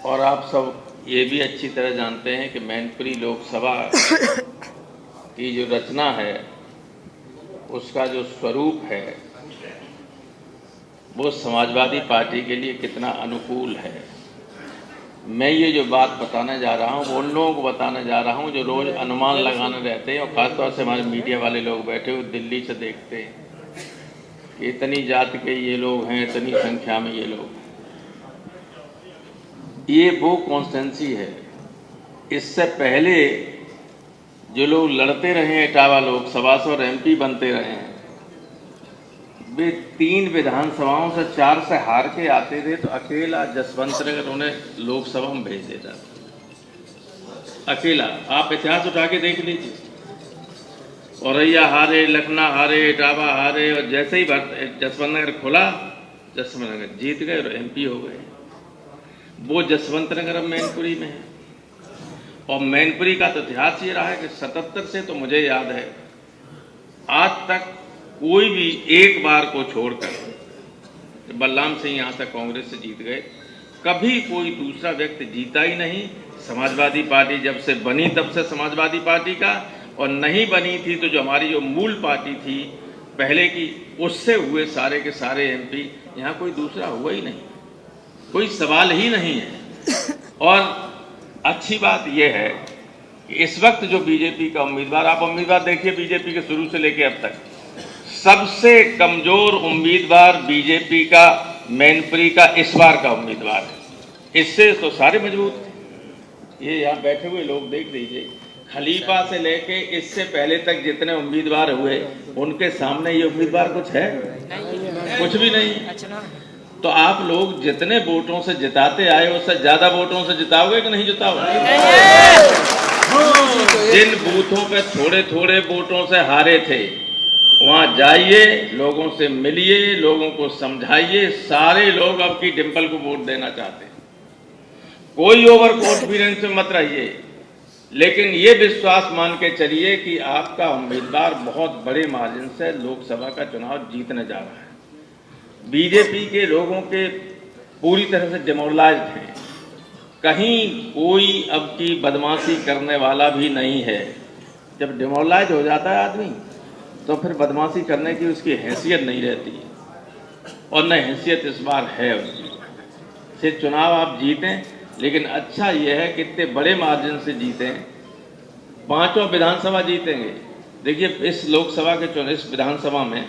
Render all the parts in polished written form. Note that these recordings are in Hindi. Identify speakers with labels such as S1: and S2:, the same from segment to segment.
S1: और आप सब ये भी अच्छी तरह जानते हैं कि मैनपुरी लोकसभा की जो रचना है, उसका जो स्वरूप है, वो समाजवादी पार्टी के लिए कितना अनुकूल है। मैं ये जो बात बताने जा रहा हूँ वो उन लोगों को बताने जा रहा हूँ जो रोज़ अनुमान लगाने रहते हैं, और ख़ासतौर से हमारे मीडिया वाले लोग बैठे हुए दिल्ली से देखते हैं कि इतनी जाति के ये लोग हैं, इतनी संख्या में ये लोग। ये वो कॉन्स्टिट्यूंसी है, इससे पहले जो लोग लड़ते रहे हैं इटावा लोकसभा से और एमपी बनते रहे हैं, वे 3 विधानसभाओं से 4 से हार के आते थे, तो अकेला जसवंत नगर उन्हें लोकसभा में भेज देता था। अकेला, आप इतिहास उठा के देख लीजिए। औरैया हारे, लखनऊ हारे, इटावा हारे, और जैसे ही जसवंत नगर खुला, जसवंत नगर जीत गए और एमपी हो गए। वो जसवंत नगर अब मैनपुरी में है। और मैनपुरी का तो इतिहास ये रहा है कि 77 से तो मुझे याद है आज तक कोई भी एक बार को छोड़कर, बलराम सिंह यहाँ से कांग्रेस से जीत गए, कभी कोई दूसरा व्यक्ति जीता ही नहीं। समाजवादी पार्टी जब से बनी तब से समाजवादी पार्टी का, और नहीं बनी थी तो जो हमारी जो मूल पार्टी थी पहले की, उससे हुए सारे के सारे एमपी। यहाँ कोई दूसरा हुआ ही नहीं, कोई सवाल ही नहीं है। और अच्छी बात यह है कि इस वक्त जो बीजेपी का उम्मीदवार, आप उम्मीदवार देखिए बीजेपी के शुरू से लेकर अब तक, सबसे कमजोर उम्मीदवार बीजेपी का मैनपुरी का इस बार का उम्मीदवार है। इससे तो सारे मजबूत थे। ये यहाँ बैठे हुए लोग देख लीजिए, खलीफा से लेके इससे पहले तक जितने उम्मीदवार हुए, उनके सामने ये उम्मीदवार कुछ है? कुछ भी नहीं। तो आप लोग जितने वोटों से जिताते आए, उससे ज्यादा वोटों से जिताओगे कि नहीं जिताओगे? जिन बूथों पे थोड़े थोड़े वोटों से हारे थे, वहां जाइए, लोगों से मिलिए, लोगों को समझाइए। सारे लोग अब की डिंपल को वोट देना चाहते हैं। कोई ओवर कॉन्फिडेंस में मत रहिए, लेकिन ये विश्वास मान के चलिए कि आपका उम्मीदवार बहुत बड़े मार्जिन से लोकसभा का चुनाव जीतने जा रहा है। बीजेपी के लोगों के पूरी तरह से डिमोरलाइज्ड हैं। कहीं कोई अब की बदमाशी करने वाला भी नहीं है। जब डिमोरलाइज हो जाता है आदमी, तो फिर बदमाशी करने की उसकी हैसियत नहीं रहती, और न हैसियत इस बार है उसकी। से चुनाव आप जीतें, लेकिन अच्छा यह है कि इतने बड़े मार्जिन से जीतें। 5 विधानसभा जीतेंगे। देखिए, इस लोकसभा के चुनाव, इस विधानसभा में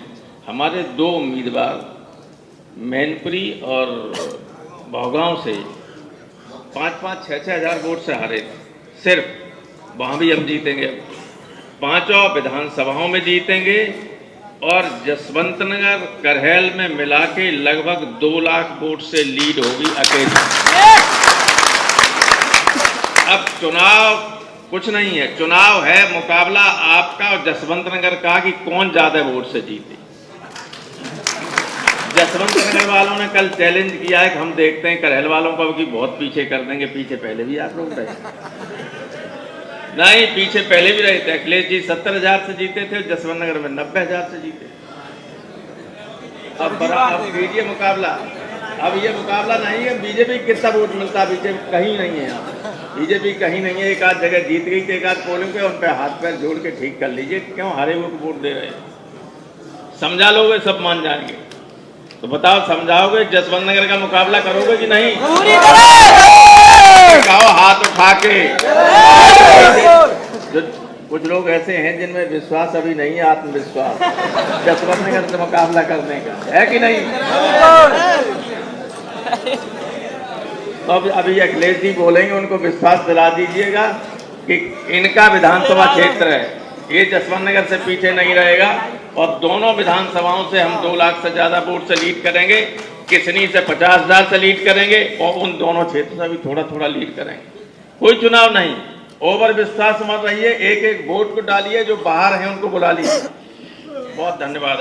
S1: हमारे 2 उम्मीदवार मैनपुरी और भौगांव से 5-5, 6-6 हज़ार वोट से हारे थे सिर्फ। वहाँ भी हम जीतेंगे, 5 विधानसभाओं में जीतेंगे, और जसवंत नगर करहल में मिला के लगभग 2 लाख वोट से लीड होगी अकेली। अब चुनाव कुछ नहीं है, चुनाव है मुकाबला आपका और जसवंत नगर का कि कौन ज्यादा वोट से जीते। जसवंत नगर वालों ने कल चैलेंज किया है कि हम देखते हैं करहल वालों को कि बहुत पीछे कर देंगे। पीछे पहले भी आप लोग रहे नहीं, पीछे पहले भी रहे थे। अखिलेश जी 70,000 से जीते थे, जसवंत नगर में 90,000 से जीते। अब कीजिए मुकाबला। अब ये मुकाबला नहीं है बीजेपी कितना वोट मिलता, बीजेपी कहीं नहीं है। यहाँ बीजेपी कहीं नहीं है। एक आध जगह जीत गई, तो एक आध पोलिंग पे उन पे हाथ पैर जोड़ के ठीक कर लीजिए, क्यों हारे हुए को वोट दे रहे हैं। समझा लोगे, सब मान जाएंगे। तो बताओ, समझाओगे? जसवंत नगर का मुकाबला करोगे कि नहीं? कहो हाथ उठा के। जो कुछ लोग ऐसे हैं जिनमें विश्वास अभी नहीं है, आत्मविश्वास, जसवंत नगर से मुकाबला करने का है कि नहीं? तो अभी अखिलेश जी बोलेंगे, उनको विश्वास दिला दीजिएगा कि इनका विधानसभा क्षेत्र है, ये जसवंत नगर से पीछे नहीं रहेगा। और दोनों विधानसभाओं से हम 2 लाख से ज्यादा वोट से लीड करेंगे। किसनी से 50,000 से लीड करेंगे, और उन दोनों क्षेत्र से भी थोड़ा थोड़ा लीड करेंगे। कोई चुनाव नहीं, ओवर विश्वास मत रहिए। एक एक वोट को डालिए, जो बाहर हैं उनको बुला लीजिए। बहुत धन्यवाद।